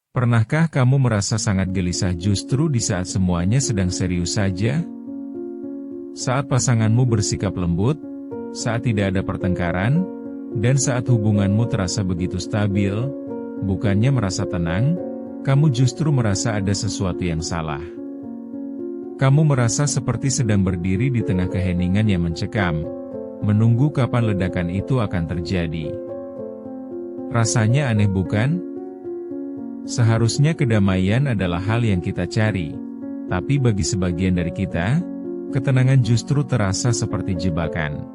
Pernahkah kamu merasa sangat gelisah justru di saat semuanya sedang serius saja? Saat pasanganmu bersikap lembut, saat tidak ada pertengkaran, dan saat hubunganmu terasa begitu stabil, bukannya merasa tenang, kamu justru merasa ada sesuatu yang salah. Kamu merasa seperti sedang berdiri di tengah keheningan yang mencekam, menunggu kapan ledakan itu akan terjadi. Rasanya aneh bukan? Seharusnya kedamaian adalah hal yang kita cari, tapi bagi sebagian dari kita, ketenangan justru terasa seperti jebakan.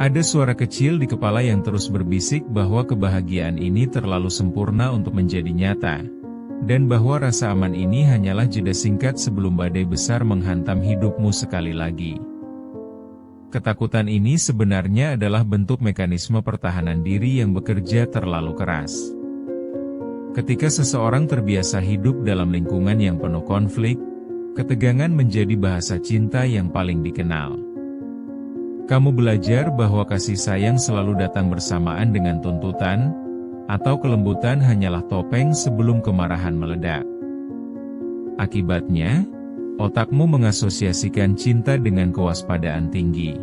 Ada suara kecil di kepala yang terus berbisik bahwa kebahagiaan ini terlalu sempurna untuk menjadi nyata, dan bahwa rasa aman ini hanyalah jeda singkat sebelum badai besar menghantam hidupmu sekali lagi. Ketakutan ini sebenarnya adalah bentuk mekanisme pertahanan diri yang bekerja terlalu keras. Ketika seseorang terbiasa hidup dalam lingkungan yang penuh konflik, ketegangan menjadi bahasa cinta yang paling dikenal. Kamu belajar bahwa kasih sayang selalu datang bersamaan dengan tuntutan, atau kelembutan hanyalah topeng sebelum kemarahan meledak. Akibatnya, otakmu mengasosiasikan cinta dengan kewaspadaan tinggi.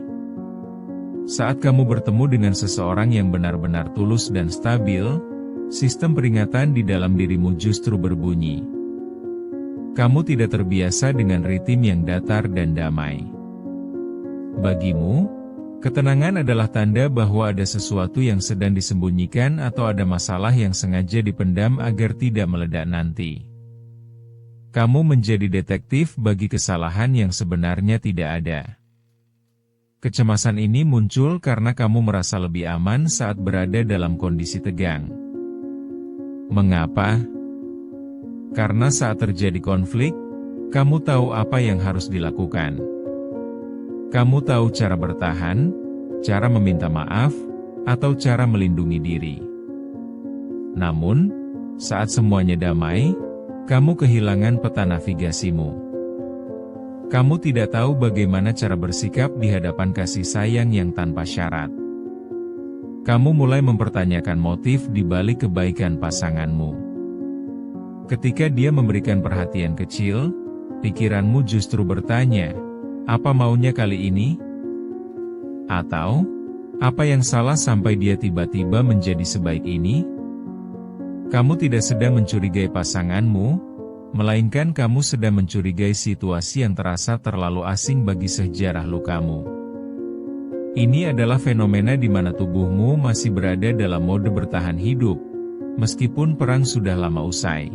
Saat kamu bertemu dengan seseorang yang benar-benar tulus dan stabil, sistem peringatan di dalam dirimu justru berbunyi. Kamu tidak terbiasa dengan ritme yang datar dan damai. Bagimu, ketenangan adalah tanda bahwa ada sesuatu yang sedang disembunyikan atau ada masalah yang sengaja dipendam agar tidak meledak nanti. Kamu menjadi detektif bagi kesalahan yang sebenarnya tidak ada. Kecemasan ini muncul karena kamu merasa lebih aman saat berada dalam kondisi tegang. Mengapa? Karena saat terjadi konflik, kamu tahu apa yang harus dilakukan. Kamu tahu cara bertahan, cara meminta maaf, atau cara melindungi diri. Namun, saat semuanya damai, kamu kehilangan peta navigasimu. Kamu tidak tahu bagaimana cara bersikap di hadapan kasih sayang yang tanpa syarat. Kamu mulai mempertanyakan motif di balik kebaikan pasanganmu. Ketika dia memberikan perhatian kecil, pikiranmu justru bertanya, apa maunya kali ini? Atau, apa yang salah sampai dia tiba-tiba menjadi sebaik ini? Kamu tidak sedang mencurigai pasanganmu, melainkan kamu sedang mencurigai situasi yang terasa terlalu asing bagi sejarah lukamu. Ini adalah fenomena di mana tubuhmu masih berada dalam mode bertahan hidup, meskipun perang sudah lama usai.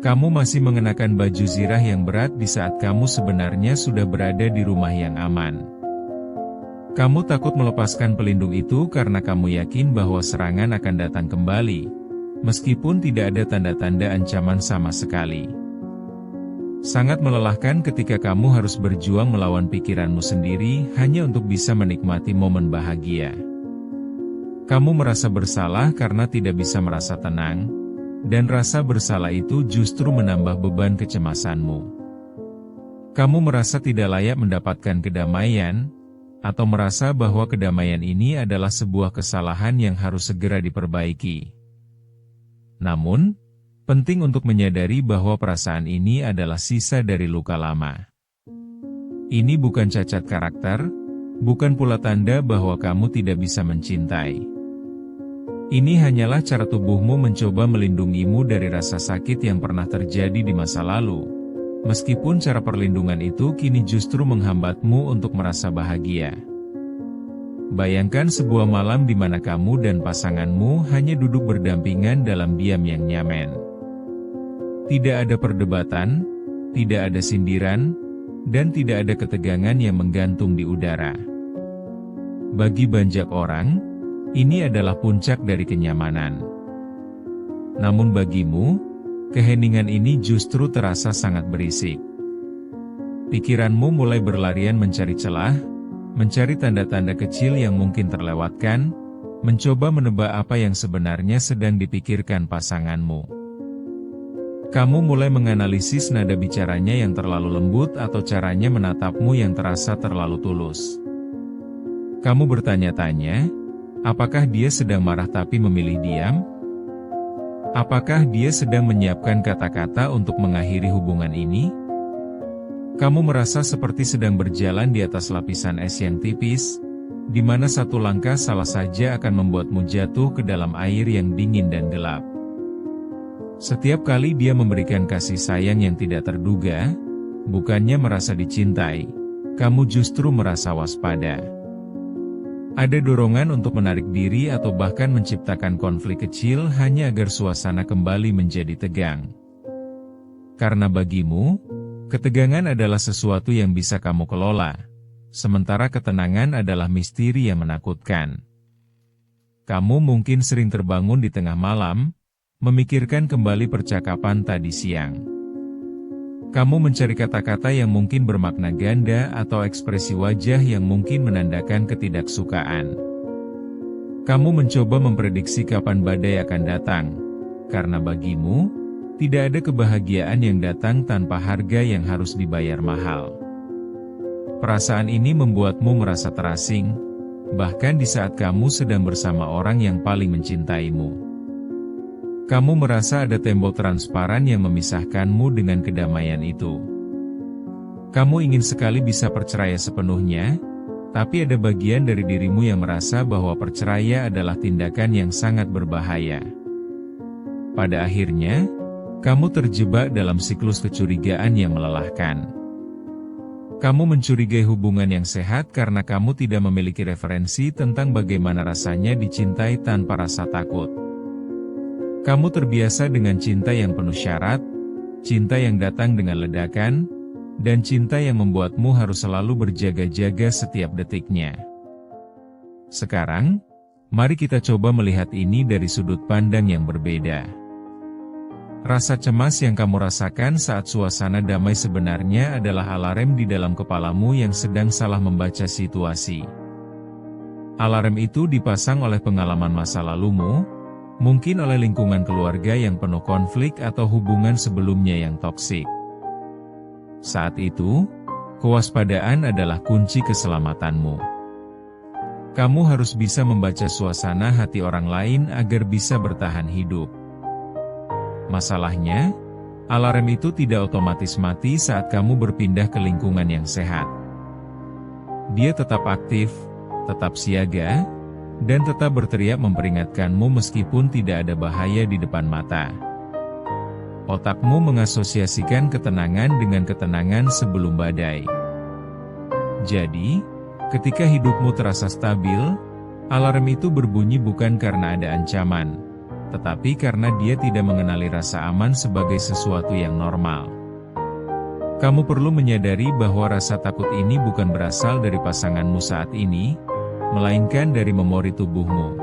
Kamu masih mengenakan baju zirah yang berat di saat kamu sebenarnya sudah berada di rumah yang aman. Kamu takut melepaskan pelindung itu karena kamu yakin bahwa serangan akan datang kembali, meskipun tidak ada tanda-tanda ancaman sama sekali. Sangat melelahkan ketika kamu harus berjuang melawan pikiranmu sendiri hanya untuk bisa menikmati momen bahagia. Kamu merasa bersalah karena tidak bisa merasa tenang, dan rasa bersalah itu justru menambah beban kecemasanmu. Kamu merasa tidak layak mendapatkan kedamaian, atau merasa bahwa kedamaian ini adalah sebuah kesalahan yang harus segera diperbaiki. Namun, penting untuk menyadari bahwa perasaan ini adalah sisa dari luka lama. Ini bukan cacat karakter, bukan pula tanda bahwa kamu tidak bisa mencintai. Ini hanyalah cara tubuhmu mencoba melindungimu dari rasa sakit yang pernah terjadi di masa lalu, meskipun cara perlindungan itu kini justru menghambatmu untuk merasa bahagia. Bayangkan sebuah malam di mana kamu dan pasanganmu hanya duduk berdampingan dalam diam yang nyaman. Tidak ada perdebatan, tidak ada sindiran, dan tidak ada ketegangan yang menggantung di udara. Bagi banyak orang, ini adalah puncak dari kenyamanan. Namun bagimu, keheningan ini justru terasa sangat berisik. Pikiranmu mulai berlarian mencari celah, mencari tanda-tanda kecil yang mungkin terlewatkan, mencoba menebak apa yang sebenarnya sedang dipikirkan pasanganmu. Kamu mulai menganalisis nada bicaranya yang terlalu lembut atau caranya menatapmu yang terasa terlalu tulus. Kamu bertanya-tanya, apakah dia sedang marah tapi memilih diam? Apakah dia sedang menyiapkan kata-kata untuk mengakhiri hubungan ini? Kamu merasa seperti sedang berjalan di atas lapisan es yang tipis, di mana satu langkah salah saja akan membuatmu jatuh ke dalam air yang dingin dan gelap. Setiap kali dia memberikan kasih sayang yang tidak terduga, bukannya merasa dicintai, kamu justru merasa waspada. Ada dorongan untuk menarik diri atau bahkan menciptakan konflik kecil hanya agar suasana kembali menjadi tegang. Karena bagimu, ketegangan adalah sesuatu yang bisa kamu kelola, sementara ketenangan adalah misteri yang menakutkan. Kamu mungkin sering terbangun di tengah malam, memikirkan kembali percakapan tadi siang. Kamu mencari kata-kata yang mungkin bermakna ganda atau ekspresi wajah yang mungkin menandakan ketidaksukaan. Kamu mencoba memprediksi kapan badai akan datang, karena bagimu, tidak ada kebahagiaan yang datang tanpa harga yang harus dibayar mahal. Perasaan ini membuatmu merasa terasing, bahkan di saat kamu sedang bersama orang yang paling mencintaimu. Kamu merasa ada tembok transparan yang memisahkanmu dengan kedamaian itu. Kamu ingin sekali bisa percaya sepenuhnya, tapi ada bagian dari dirimu yang merasa bahwa percaya adalah tindakan yang sangat berbahaya. Pada akhirnya, kamu terjebak dalam siklus kecurigaan yang melelahkan. Kamu mencurigai hubungan yang sehat karena kamu tidak memiliki referensi tentang bagaimana rasanya dicintai tanpa rasa takut. Kamu terbiasa dengan cinta yang penuh syarat, cinta yang datang dengan ledakan, dan cinta yang membuatmu harus selalu berjaga-jaga setiap detiknya. Sekarang, mari kita coba melihat ini dari sudut pandang yang berbeda. Rasa cemas yang kamu rasakan saat suasana damai sebenarnya adalah alarm di dalam kepalamu yang sedang salah membaca situasi. Alarm itu dipasang oleh pengalaman masa lalumu, mungkin oleh lingkungan keluarga yang penuh konflik atau hubungan sebelumnya yang toksik. Saat itu, kewaspadaan adalah kunci keselamatanmu. Kamu harus bisa membaca suasana hati orang lain agar bisa bertahan hidup. Masalahnya, alarm itu tidak otomatis mati saat kamu berpindah ke lingkungan yang sehat. Dia tetap aktif, tetap siaga, dan tetap berteriak memperingatkanmu meskipun tidak ada bahaya di depan mata. Otakmu mengasosiasikan ketenangan dengan ketenangan sebelum badai. Jadi, ketika hidupmu terasa stabil, alarm itu berbunyi bukan karena ada ancaman, tetapi karena dia tidak mengenali rasa aman sebagai sesuatu yang normal. Kamu perlu menyadari bahwa rasa takut ini bukan berasal dari pasanganmu saat ini, melainkan dari memori tubuhmu.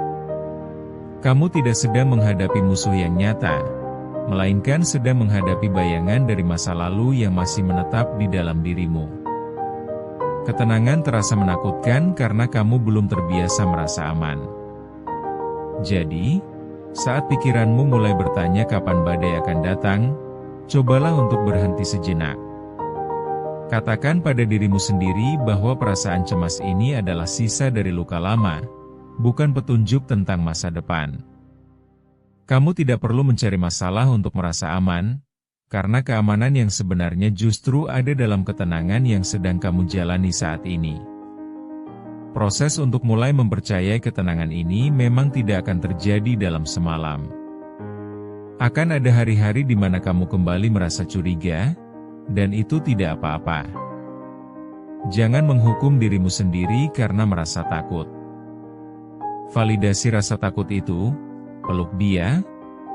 Kamu tidak sedang menghadapi musuh yang nyata, melainkan sedang menghadapi bayangan dari masa lalu yang masih menetap di dalam dirimu. Ketenangan terasa menakutkan karena kamu belum terbiasa merasa aman. Jadi, saat pikiranmu mulai bertanya kapan badai akan datang, cobalah untuk berhenti sejenak. Katakan pada dirimu sendiri bahwa perasaan cemas ini adalah sisa dari luka lama, bukan petunjuk tentang masa depan. Kamu tidak perlu mencari masalah untuk merasa aman, karena keamanan yang sebenarnya justru ada dalam ketenangan yang sedang kamu jalani saat ini. Proses untuk mulai mempercayai ketenangan ini memang tidak akan terjadi dalam semalam. Akan ada hari-hari di mana kamu kembali merasa curiga, dan itu tidak apa-apa. Jangan menghukum dirimu sendiri karena merasa takut. Validasi rasa takut itu, peluk dia,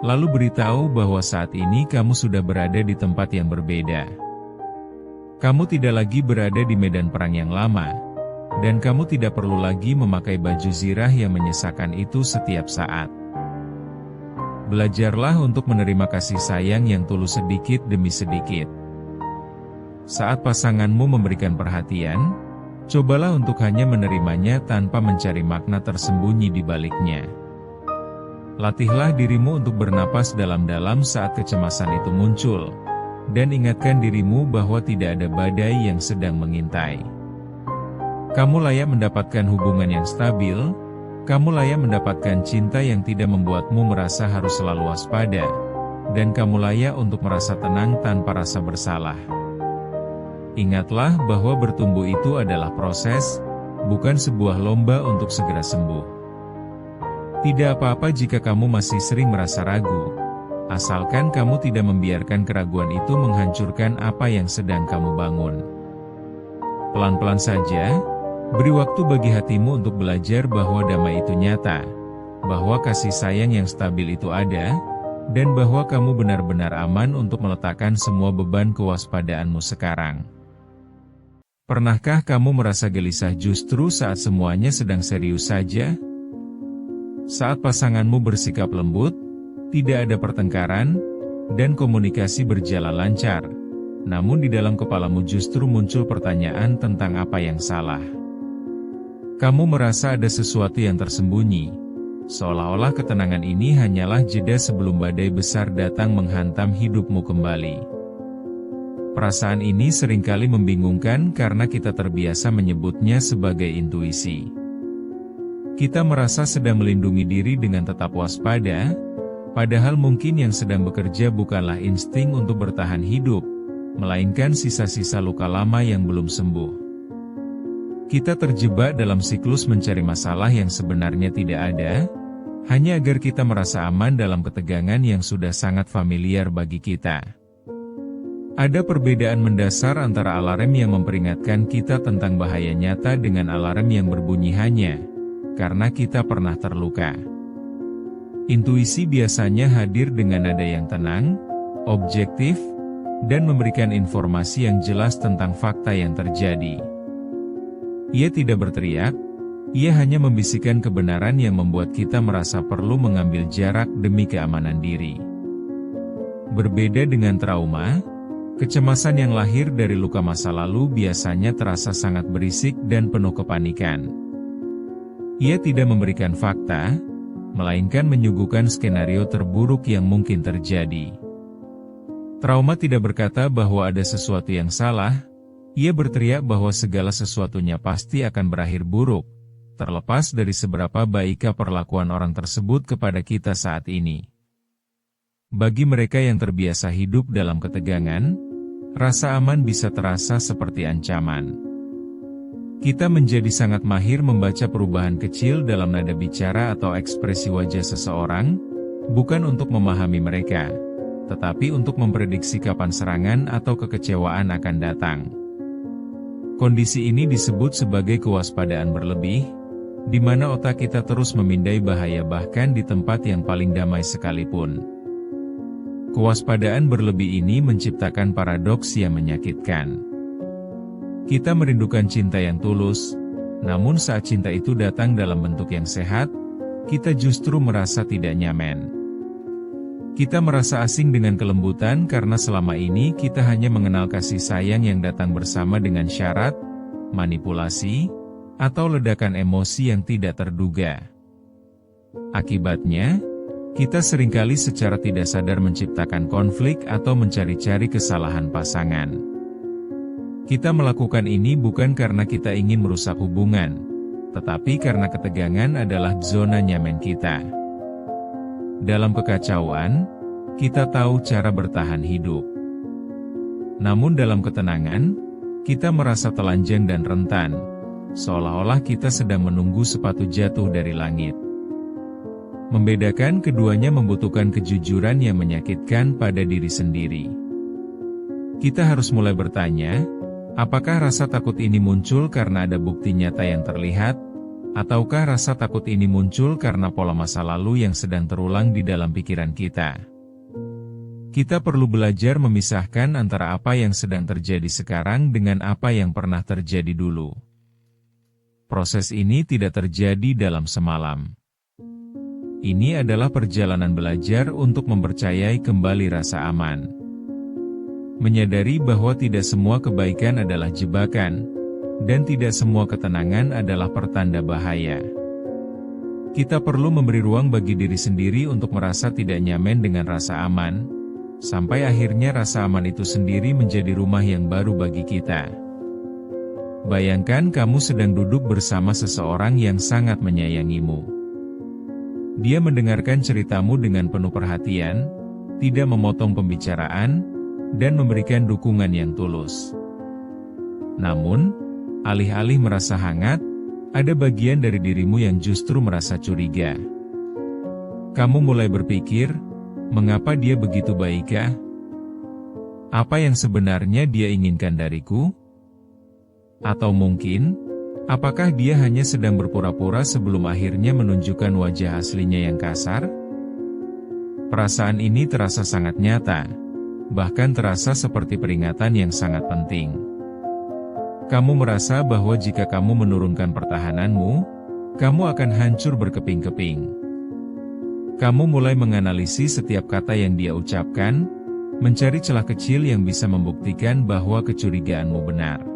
lalu beritahu bahwa saat ini kamu sudah berada di tempat yang berbeda. Kamu tidak lagi berada di medan perang yang lama, dan kamu tidak perlu lagi memakai baju zirah yang menyesakan itu setiap saat. Belajarlah untuk menerima kasih sayang yang tulus sedikit demi sedikit. Saat pasanganmu memberikan perhatian, cobalah untuk hanya menerimanya tanpa mencari makna tersembunyi di baliknya. Latihlah dirimu untuk bernapas dalam-dalam saat kecemasan itu muncul, dan ingatkan dirimu bahwa tidak ada badai yang sedang mengintai. Kamu layak mendapatkan hubungan yang stabil, Kamu layak mendapatkan cinta yang tidak membuatmu merasa harus selalu waspada, dan kamu layak untuk merasa tenang tanpa rasa bersalah. Ingatlah bahwa bertumbuh itu adalah proses, bukan sebuah lomba untuk segera sembuh. Tidak apa-apa jika kamu masih sering merasa ragu, asalkan kamu tidak membiarkan keraguan itu menghancurkan apa yang sedang kamu bangun. Pelan-pelan saja, beri waktu bagi hatimu untuk belajar bahwa damai itu nyata, bahwa kasih sayang yang stabil itu ada, dan bahwa kamu benar-benar aman untuk meletakkan semua beban kewaspadaanmu sekarang. Pernahkah kamu merasa gelisah justru saat semuanya sedang serius saja? Saat pasanganmu bersikap lembut, tidak ada pertengkaran, dan komunikasi berjalan lancar, namun di dalam kepalamu justru muncul pertanyaan tentang apa yang salah. Kamu merasa ada sesuatu yang tersembunyi, seolah-olah ketenangan ini hanyalah jeda sebelum badai besar datang menghantam hidupmu kembali. Perasaan ini seringkali membingungkan karena kita terbiasa menyebutnya sebagai intuisi. Kita merasa sedang melindungi diri dengan tetap waspada, padahal mungkin yang sedang bekerja bukanlah insting untuk bertahan hidup, melainkan sisa-sisa luka lama yang belum sembuh. Kita terjebak dalam siklus mencari masalah yang sebenarnya tidak ada, hanya agar kita merasa aman dalam ketegangan yang sudah sangat familiar bagi kita. Ada perbedaan mendasar antara alarm yang memperingatkan kita tentang bahaya nyata dengan alarm yang berbunyi hanya karena kita pernah terluka. Intuisi biasanya hadir dengan nada yang tenang, objektif, dan memberikan informasi yang jelas tentang fakta yang terjadi. Ia tidak berteriak, ia hanya membisikkan kebenaran yang membuat kita merasa perlu mengambil jarak demi keamanan diri. Berbeda dengan trauma, kecemasan yang lahir dari luka masa lalu biasanya terasa sangat berisik dan penuh kepanikan. Ia tidak memberikan fakta, melainkan menyuguhkan skenario terburuk yang mungkin terjadi. Trauma tidak berkata bahwa ada sesuatu yang salah, ia berteriak bahwa segala sesuatunya pasti akan berakhir buruk, terlepas dari seberapa baikkah perlakuan orang tersebut kepada kita saat ini. Bagi mereka yang terbiasa hidup dalam ketegangan, rasa aman bisa terasa seperti ancaman. Kita menjadi sangat mahir membaca perubahan kecil dalam nada bicara atau ekspresi wajah seseorang, bukan untuk memahami mereka, tetapi untuk memprediksi kapan serangan atau kekecewaan akan datang. Kondisi ini disebut sebagai kewaspadaan berlebih, di mana otak kita terus memindai bahaya bahkan di tempat yang paling damai sekalipun. Kewaspadaan berlebih ini menciptakan paradoks yang menyakitkan. Kita merindukan cinta yang tulus, namun saat cinta itu datang dalam bentuk yang sehat, kita justru merasa tidak nyaman. Kita merasa asing dengan kelembutan karena selama ini kita hanya mengenal kasih sayang yang datang bersama dengan syarat, manipulasi, atau ledakan emosi yang tidak terduga. Akibatnya, kita seringkali secara tidak sadar menciptakan konflik atau mencari-cari kesalahan pasangan. Kita melakukan ini bukan karena kita ingin merusak hubungan, tetapi karena ketegangan adalah zona nyaman kita. Dalam kekacauan, kita tahu cara bertahan hidup. Namun dalam ketenangan, kita merasa telanjang dan rentan, seolah-olah kita sedang menunggu sepatu jatuh dari langit. Membedakan keduanya membutuhkan kejujuran yang menyakitkan pada diri sendiri. Kita harus mulai bertanya, apakah rasa takut ini muncul karena ada bukti nyata yang terlihat, ataukah rasa takut ini muncul karena pola masa lalu yang sedang terulang di dalam pikiran kita? Kita perlu belajar memisahkan antara apa yang sedang terjadi sekarang dengan apa yang pernah terjadi dulu. Proses ini tidak terjadi dalam semalam. Ini adalah perjalanan belajar untuk mempercayai kembali rasa aman. Menyadari bahwa tidak semua kebaikan adalah jebakan, dan tidak semua ketenangan adalah pertanda bahaya. Kita perlu memberi ruang bagi diri sendiri untuk merasa tidak nyaman dengan rasa aman, sampai akhirnya rasa aman itu sendiri menjadi rumah yang baru bagi kita. Bayangkan kamu sedang duduk bersama seseorang yang sangat menyayangimu. Dia mendengarkan ceritamu dengan penuh perhatian, tidak memotong pembicaraan, dan memberikan dukungan yang tulus. Namun, alih-alih merasa hangat, ada bagian dari dirimu yang justru merasa curiga. Kamu mulai berpikir, mengapa dia begitu baikkah? Apa yang sebenarnya dia inginkan dariku? Atau mungkin, apakah dia hanya sedang berpura-pura sebelum akhirnya menunjukkan wajah aslinya yang kasar? Perasaan ini terasa sangat nyata, bahkan terasa seperti peringatan yang sangat penting. Kamu merasa bahwa jika kamu menurunkan pertahananmu, kamu akan hancur berkeping-keping. Kamu mulai menganalisis setiap kata yang dia ucapkan, mencari celah kecil yang bisa membuktikan bahwa kecurigaanmu benar.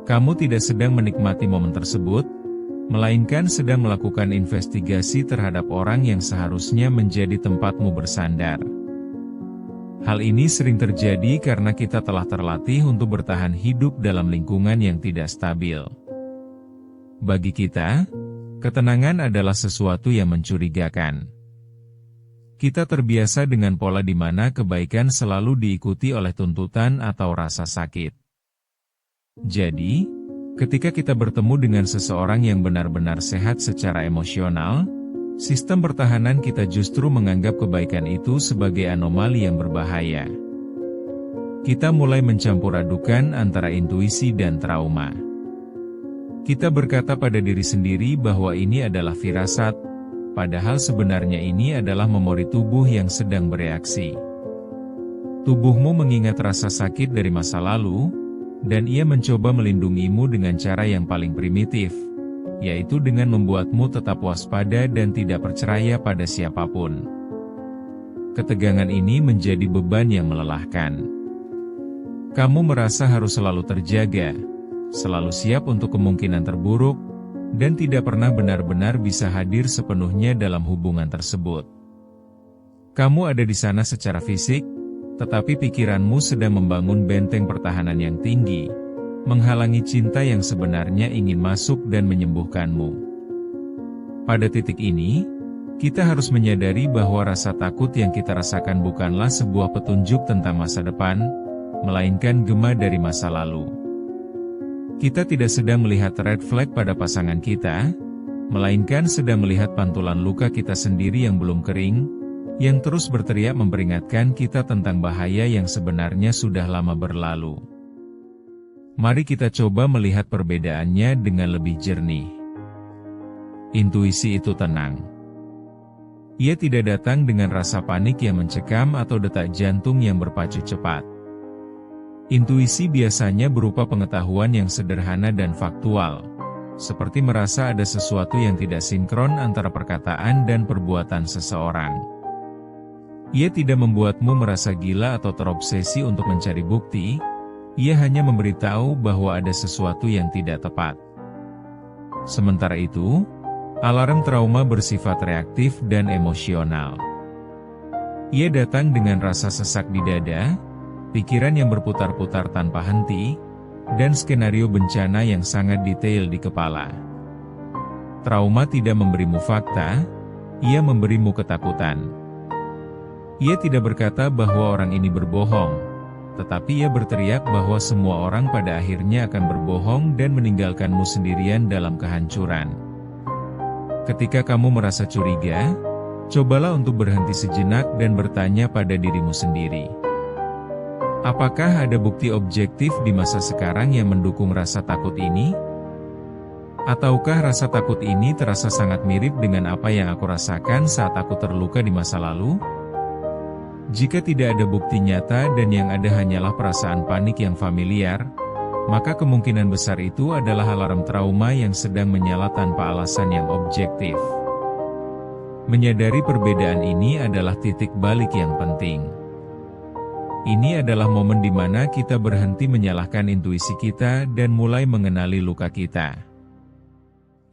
Kamu tidak sedang menikmati momen tersebut, melainkan sedang melakukan investigasi terhadap orang yang seharusnya menjadi tempatmu bersandar. Hal ini sering terjadi karena kita telah terlatih untuk bertahan hidup dalam lingkungan yang tidak stabil. Bagi kita, ketenangan adalah sesuatu yang mencurigakan. Kita terbiasa dengan pola di mana kebaikan selalu diikuti oleh tuntutan atau rasa sakit. Jadi, ketika kita bertemu dengan seseorang yang benar-benar sehat secara emosional, sistem pertahanan kita justru menganggap kebaikan itu sebagai anomali yang berbahaya. Kita mulai mencampur adukan antara intuisi dan trauma. Kita berkata pada diri sendiri bahwa ini adalah firasat, padahal sebenarnya ini adalah memori tubuh yang sedang bereaksi. Tubuhmu mengingat rasa sakit dari masa lalu, dan ia mencoba melindungimu dengan cara yang paling primitif, yaitu dengan membuatmu tetap waspada dan tidak percaya pada siapapun. Ketegangan ini menjadi beban yang melelahkan. Kamu merasa harus selalu terjaga, selalu siap untuk kemungkinan terburuk, dan tidak pernah benar-benar bisa hadir sepenuhnya dalam hubungan tersebut. Kamu ada di sana secara fisik, tetapi pikiranmu sedang membangun benteng pertahanan yang tinggi, menghalangi cinta yang sebenarnya ingin masuk dan menyembuhkanmu. Pada titik ini, kita harus menyadari bahwa rasa takut yang kita rasakan bukanlah sebuah petunjuk tentang masa depan, melainkan gema dari masa lalu. Kita tidak sedang melihat red flag pada pasangan kita, melainkan sedang melihat pantulan luka kita sendiri yang belum kering, yang terus berteriak memperingatkan kita tentang bahaya yang sebenarnya sudah lama berlalu. Mari kita coba melihat perbedaannya dengan lebih jernih. Intuisi itu tenang. Ia tidak datang dengan rasa panik yang mencekam atau detak jantung yang berpacu cepat. Intuisi biasanya berupa pengetahuan yang sederhana dan faktual, seperti merasa ada sesuatu yang tidak sinkron antara perkataan dan perbuatan seseorang. Ia tidak membuatmu merasa gila atau terobsesi untuk mencari bukti, ia hanya memberitahu bahwa ada sesuatu yang tidak tepat. Sementara itu, alarm trauma bersifat reaktif dan emosional. Ia datang dengan rasa sesak di dada, pikiran yang berputar-putar tanpa henti, dan skenario bencana yang sangat detail di kepala. Trauma tidak memberimu fakta, ia memberimu ketakutan. Ia tidak berkata bahwa orang ini berbohong, tetapi ia berteriak bahwa semua orang pada akhirnya akan berbohong dan meninggalkanmu sendirian dalam kehancuran. Ketika kamu merasa curiga, cobalah untuk berhenti sejenak dan bertanya pada dirimu sendiri. Apakah ada bukti objektif di masa sekarang yang mendukung rasa takut ini? Ataukah rasa takut ini terasa sangat mirip dengan apa yang aku rasakan saat aku terluka di masa lalu? Jika tidak ada bukti nyata dan yang ada hanyalah perasaan panik yang familiar, maka kemungkinan besar itu adalah alarm trauma yang sedang menyala tanpa alasan yang objektif. Menyadari perbedaan ini adalah titik balik yang penting. Ini adalah momen di mana kita berhenti menyalahkan intuisi kita dan mulai mengenali luka kita.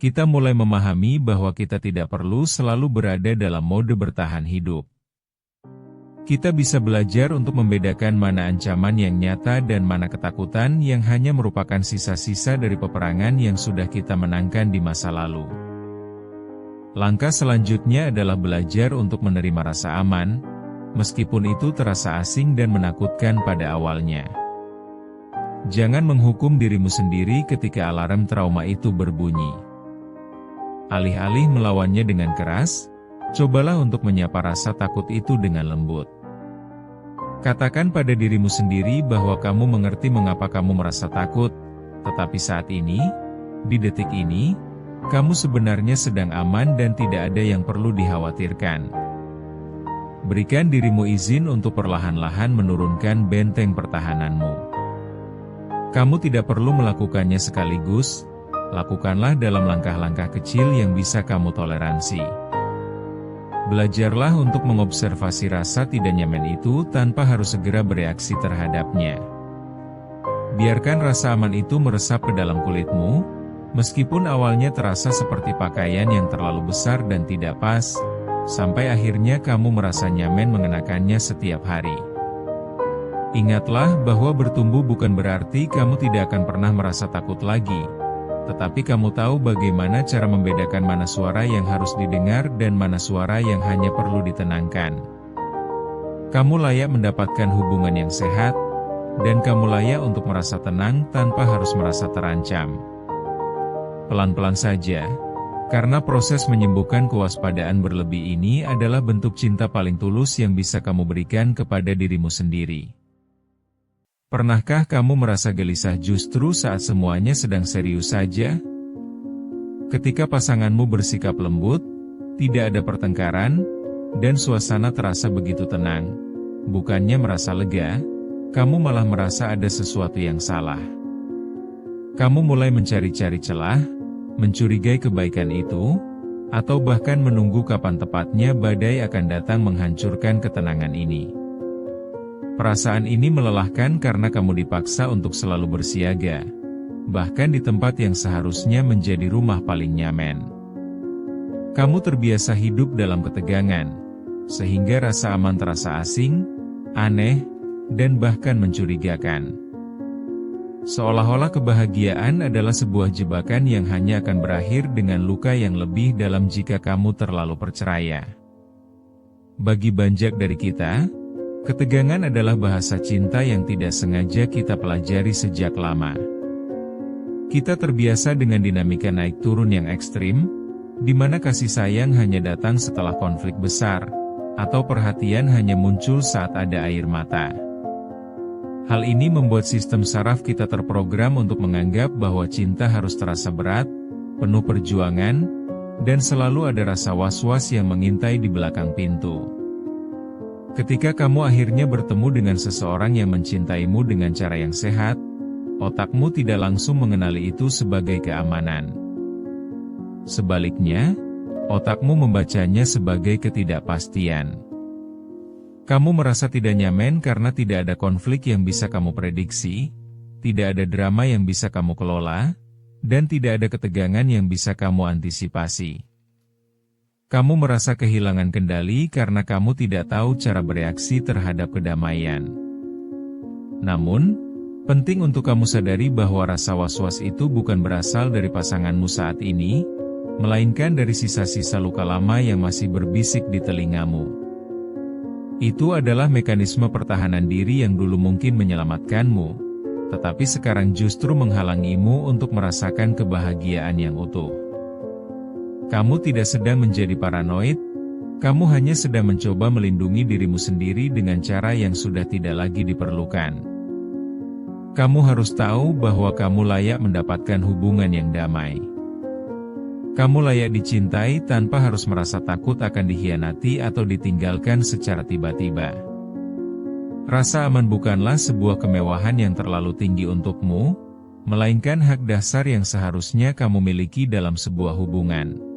Kita mulai memahami bahwa kita tidak perlu selalu berada dalam mode bertahan hidup. Kita bisa belajar untuk membedakan mana ancaman yang nyata dan mana ketakutan yang hanya merupakan sisa-sisa dari peperangan yang sudah kita menangkan di masa lalu. Langkah selanjutnya adalah belajar untuk menerima rasa aman, meskipun itu terasa asing dan menakutkan pada awalnya. Jangan menghukum dirimu sendiri ketika alarm trauma itu berbunyi. Alih-alih melawannya dengan keras, cobalah untuk menyapa rasa takut itu dengan lembut. Katakan pada dirimu sendiri bahwa kamu mengerti mengapa kamu merasa takut, tetapi saat ini, di detik ini, kamu sebenarnya sedang aman dan tidak ada yang perlu dikhawatirkan. Berikan dirimu izin untuk perlahan-lahan menurunkan benteng pertahananmu. Kamu tidak perlu melakukannya sekaligus, lakukanlah dalam langkah-langkah kecil yang bisa kamu toleransi. Belajarlah untuk mengobservasi rasa tidak nyaman itu tanpa harus segera bereaksi terhadapnya. Biarkan rasa aman itu meresap ke dalam kulitmu, meskipun awalnya terasa seperti pakaian yang terlalu besar dan tidak pas, sampai akhirnya kamu merasa nyaman mengenakannya setiap hari. Ingatlah bahwa bertumbuh bukan berarti kamu tidak akan pernah merasa takut lagi. Tetapi kamu tahu bagaimana cara membedakan mana suara yang harus didengar dan mana suara yang hanya perlu ditenangkan. Kamu layak mendapatkan hubungan yang sehat, dan kamu layak untuk merasa tenang tanpa harus merasa terancam. Pelan-pelan saja, karena proses menyembuhkan kewaspadaan berlebih ini adalah bentuk cinta paling tulus yang bisa kamu berikan kepada dirimu sendiri. Pernahkah kamu merasa gelisah justru saat semuanya sedang serius saja? Ketika pasanganmu bersikap lembut, tidak ada pertengkaran, dan suasana terasa begitu tenang, bukannya merasa lega, kamu malah merasa ada sesuatu yang salah. Kamu mulai mencari-cari celah, mencurigai kebaikan itu, atau bahkan menunggu kapan tepatnya badai akan datang menghancurkan ketenangan ini. Perasaan ini melelahkan karena kamu dipaksa untuk selalu bersiaga, bahkan di tempat yang seharusnya menjadi rumah paling nyaman. Kamu terbiasa hidup dalam ketegangan, sehingga rasa aman terasa asing, aneh, dan bahkan mencurigakan. Seolah-olah kebahagiaan adalah sebuah jebakan yang hanya akan berakhir dengan luka yang lebih dalam jika kamu terlalu percaya. Bagi banyak dari kita, ketegangan adalah bahasa cinta yang tidak sengaja kita pelajari sejak lama. Kita terbiasa dengan dinamika naik turun yang ekstrim, di mana kasih sayang hanya datang setelah konflik besar, atau perhatian hanya muncul saat ada air mata. Hal ini membuat sistem saraf kita terprogram untuk menganggap bahwa cinta harus terasa berat, penuh perjuangan, dan selalu ada rasa was-was yang mengintai di belakang pintu. Ketika kamu akhirnya bertemu dengan seseorang yang mencintaimu dengan cara yang sehat, otakmu tidak langsung mengenali itu sebagai keamanan. Sebaliknya, otakmu membacanya sebagai ketidakpastian. Kamu merasa tidak nyaman karena tidak ada konflik yang bisa kamu prediksi, tidak ada drama yang bisa kamu kelola, dan tidak ada ketegangan yang bisa kamu antisipasi. Kamu merasa kehilangan kendali karena kamu tidak tahu cara bereaksi terhadap kedamaian. Namun, penting untuk kamu sadari bahwa rasa was-was itu bukan berasal dari pasanganmu saat ini, melainkan dari sisa-sisa luka lama yang masih berbisik di telingamu. Itu adalah mekanisme pertahanan diri yang dulu mungkin menyelamatkanmu, tetapi sekarang justru menghalangimu untuk merasakan kebahagiaan yang utuh. Kamu tidak sedang menjadi paranoid, kamu hanya sedang mencoba melindungi dirimu sendiri dengan cara yang sudah tidak lagi diperlukan. Kamu harus tahu bahwa kamu layak mendapatkan hubungan yang damai. Kamu layak dicintai tanpa harus merasa takut akan dikhianati atau ditinggalkan secara tiba-tiba. Rasa aman bukanlah sebuah kemewahan yang terlalu tinggi untukmu, melainkan hak dasar yang seharusnya kamu miliki dalam sebuah hubungan.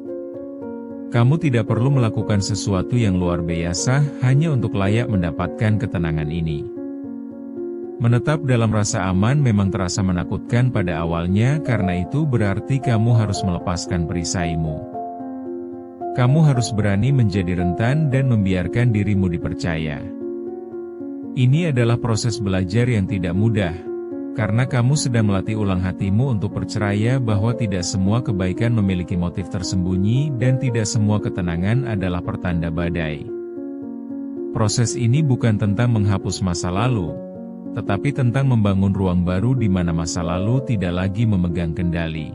Kamu tidak perlu melakukan sesuatu yang luar biasa hanya untuk layak mendapatkan ketenangan ini. Menetap dalam rasa aman memang terasa menakutkan pada awalnya karena itu berarti kamu harus melepaskan perisaimu. Kamu harus berani menjadi rentan dan membiarkan dirimu dipercaya. Ini adalah proses belajar yang tidak mudah, karena kamu sedang melatih ulang hatimu untuk percaya bahwa tidak semua kebaikan memiliki motif tersembunyi dan tidak semua ketenangan adalah pertanda badai. Proses ini bukan tentang menghapus masa lalu, tetapi tentang membangun ruang baru di mana masa lalu tidak lagi memegang kendali.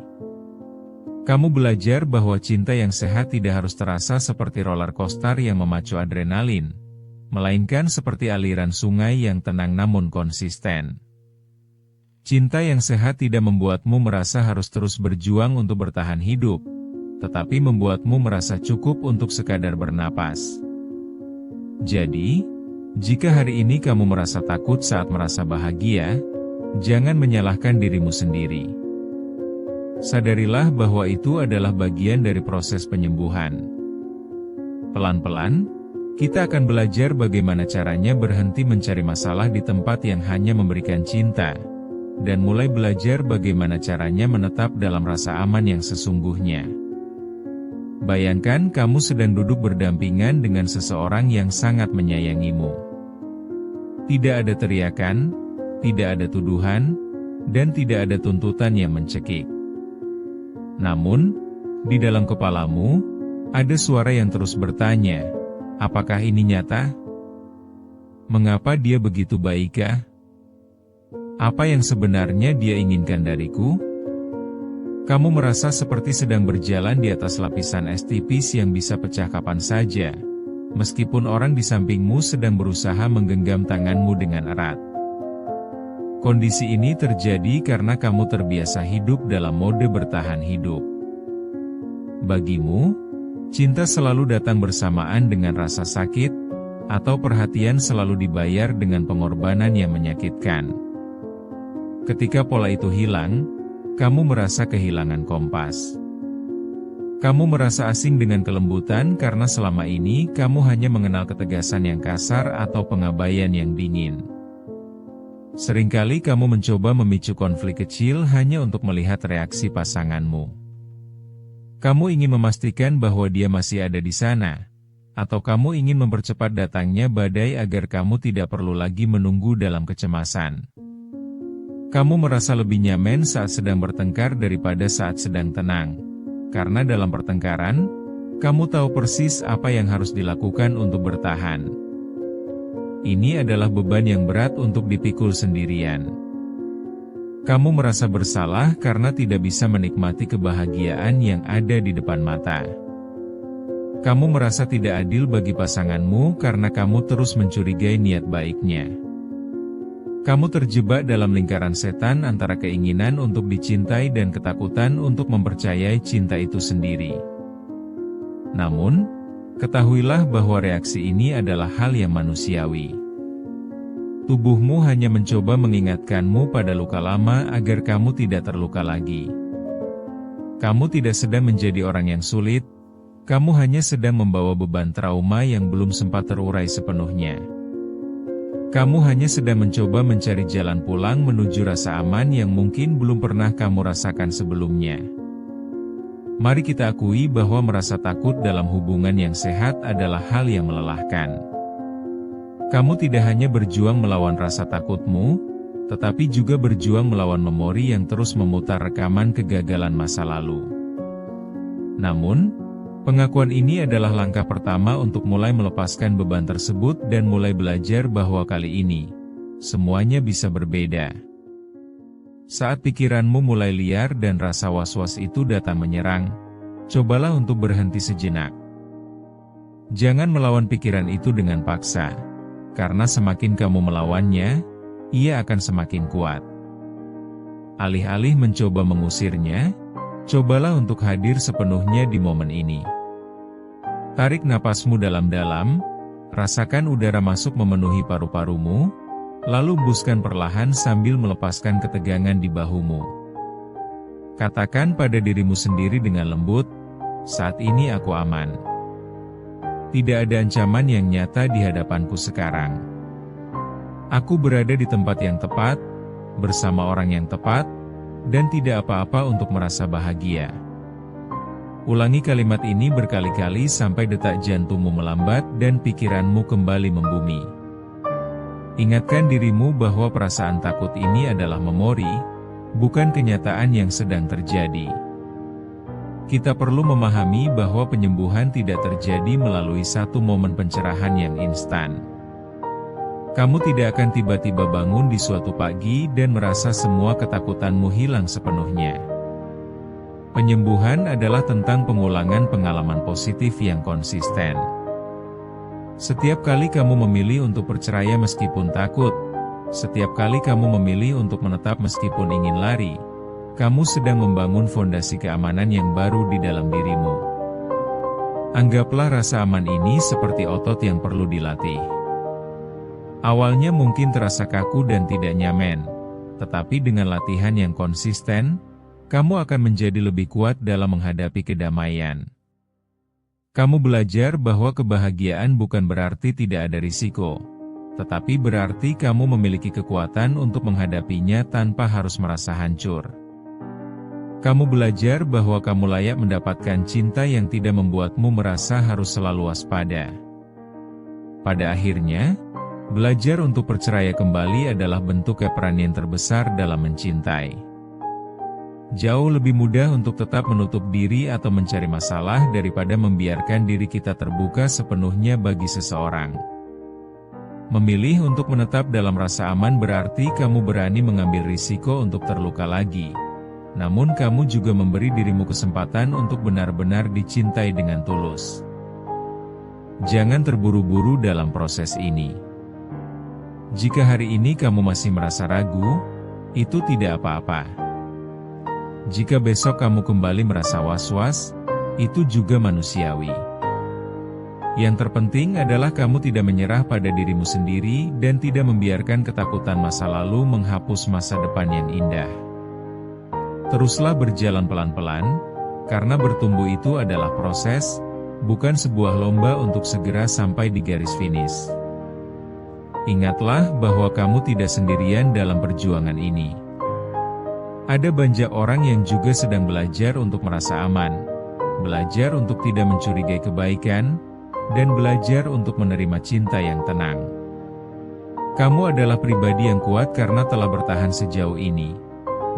Kamu belajar bahwa cinta yang sehat tidak harus terasa seperti roller coaster yang memacu adrenalin, melainkan seperti aliran sungai yang tenang namun konsisten. Cinta yang sehat tidak membuatmu merasa harus terus berjuang untuk bertahan hidup, tetapi membuatmu merasa cukup untuk sekadar bernapas. Jadi, jika hari ini kamu merasa takut saat merasa bahagia, jangan menyalahkan dirimu sendiri. Sadarilah bahwa itu adalah bagian dari proses penyembuhan. Pelan-pelan, kita akan belajar bagaimana caranya berhenti mencari masalah di tempat yang hanya memberikan cinta, dan mulai belajar bagaimana caranya menetap dalam rasa aman yang sesungguhnya. Bayangkan kamu sedang duduk berdampingan dengan seseorang yang sangat menyayangimu. Tidak ada teriakan, tidak ada tuduhan, dan tidak ada tuntutan yang mencekik. Namun, di dalam kepalamu, ada suara yang terus bertanya, apakah ini nyata? Mengapa dia begitu baikkah? Apa yang sebenarnya dia inginkan dariku? Kamu merasa seperti sedang berjalan di atas lapisan es tipis yang bisa pecah kapan saja, meskipun orang di sampingmu sedang berusaha menggenggam tanganmu dengan erat. Kondisi ini terjadi karena kamu terbiasa hidup dalam mode bertahan hidup. Bagimu, cinta selalu datang bersamaan dengan rasa sakit, atau perhatian selalu dibayar dengan pengorbanan yang menyakitkan. Ketika pola itu hilang, kamu merasa kehilangan kompas. Kamu merasa asing dengan kelembutan karena selama ini kamu hanya mengenal ketegasan yang kasar atau pengabaian yang dingin. Seringkali kamu mencoba memicu konflik kecil hanya untuk melihat reaksi pasanganmu. Kamu ingin memastikan bahwa dia masih ada di sana, atau kamu ingin mempercepat datangnya badai agar kamu tidak perlu lagi menunggu dalam kecemasan. Kamu merasa lebih nyaman saat sedang bertengkar daripada saat sedang tenang, karena dalam pertengkaran, kamu tahu persis apa yang harus dilakukan untuk bertahan. Ini adalah beban yang berat untuk dipikul sendirian. Kamu merasa bersalah karena tidak bisa menikmati kebahagiaan yang ada di depan mata. Kamu merasa tidak adil bagi pasanganmu karena kamu terus mencurigai niat baiknya. Kamu terjebak dalam lingkaran setan antara keinginan untuk dicintai dan ketakutan untuk mempercayai cinta itu sendiri. Namun, ketahuilah bahwa reaksi ini adalah hal yang manusiawi. Tubuhmu hanya mencoba mengingatkanmu pada luka lama agar kamu tidak terluka lagi. Kamu tidak sedang menjadi orang yang sulit, kamu hanya sedang membawa beban trauma yang belum sempat terurai sepenuhnya. Kamu hanya sedang mencoba mencari jalan pulang menuju rasa aman yang mungkin belum pernah kamu rasakan sebelumnya. Mari kita akui bahwa merasa takut dalam hubungan yang sehat adalah hal yang melelahkan. Kamu tidak hanya berjuang melawan rasa takutmu, tetapi juga berjuang melawan memori yang terus memutar rekaman kegagalan masa lalu. Namun, pengakuan ini adalah langkah pertama untuk mulai melepaskan beban tersebut dan mulai belajar bahwa kali ini, semuanya bisa berbeda. Saat pikiranmu mulai liar dan rasa was-was itu datang menyerang, cobalah untuk berhenti sejenak. Jangan melawan pikiran itu dengan paksa, karena semakin kamu melawannya, ia akan semakin kuat. Alih-alih mencoba mengusirnya, cobalah untuk hadir sepenuhnya di momen ini. Tarik napasmu dalam-dalam, rasakan udara masuk memenuhi paru-parumu, lalu hembuskan perlahan sambil melepaskan ketegangan di bahumu. Katakan pada dirimu sendiri dengan lembut, saat ini aku aman. Tidak ada ancaman yang nyata di hadapanku sekarang. Aku berada di tempat yang tepat, bersama orang yang tepat, dan tidak apa-apa untuk merasa bahagia. Ulangi kalimat ini berkali-kali sampai detak jantungmu melambat dan pikiranmu kembali membumi. Ingatkan dirimu bahwa perasaan takut ini adalah memori, bukan kenyataan yang sedang terjadi. Kita perlu memahami bahwa penyembuhan tidak terjadi melalui satu momen pencerahan yang instan. Kamu tidak akan tiba-tiba bangun di suatu pagi dan merasa semua ketakutanmu hilang sepenuhnya. Penyembuhan adalah tentang pengulangan pengalaman positif yang konsisten. Setiap kali kamu memilih untuk percaya meskipun takut, setiap kali kamu memilih untuk menetap meskipun ingin lari, kamu sedang membangun fondasi keamanan yang baru di dalam dirimu. Anggaplah rasa aman ini seperti otot yang perlu dilatih. Awalnya mungkin terasa kaku dan tidak nyaman, tetapi dengan latihan yang konsisten, kamu akan menjadi lebih kuat dalam menghadapi kedamaian. Kamu belajar bahwa kebahagiaan bukan berarti tidak ada risiko, tetapi berarti kamu memiliki kekuatan untuk menghadapinya tanpa harus merasa hancur. Kamu belajar bahwa kamu layak mendapatkan cinta yang tidak membuatmu merasa harus selalu waspada. Pada akhirnya, belajar untuk percaya kembali adalah bentuk keberanian terbesar dalam mencintai. Jauh lebih mudah untuk tetap menutup diri atau mencari masalah daripada membiarkan diri kita terbuka sepenuhnya bagi seseorang. Memilih untuk menetap dalam rasa aman berarti kamu berani mengambil risiko untuk terluka lagi. Namun kamu juga memberi dirimu kesempatan untuk benar-benar dicintai dengan tulus. Jangan terburu-buru dalam proses ini. Jika hari ini kamu masih merasa ragu, itu tidak apa-apa. Jika besok kamu kembali merasa was-was, itu juga manusiawi. Yang terpenting adalah kamu tidak menyerah pada dirimu sendiri dan tidak membiarkan ketakutan masa lalu menghapus masa depan yang indah. Teruslah berjalan pelan-pelan, karena bertumbuh itu adalah proses, bukan sebuah lomba untuk segera sampai di garis finish. Ingatlah bahwa kamu tidak sendirian dalam perjuangan ini. Ada banyak orang yang juga sedang belajar untuk merasa aman, belajar untuk tidak mencurigai kebaikan, dan belajar untuk menerima cinta yang tenang. Kamu adalah pribadi yang kuat karena telah bertahan sejauh ini,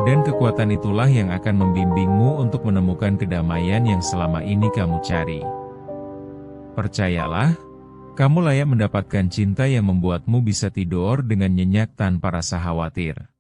dan kekuatan itulah yang akan membimbingmu untuk menemukan kedamaian yang selama ini kamu cari. Percayalah, kamu layak mendapatkan cinta yang membuatmu bisa tidur dengan nyenyak tanpa rasa khawatir.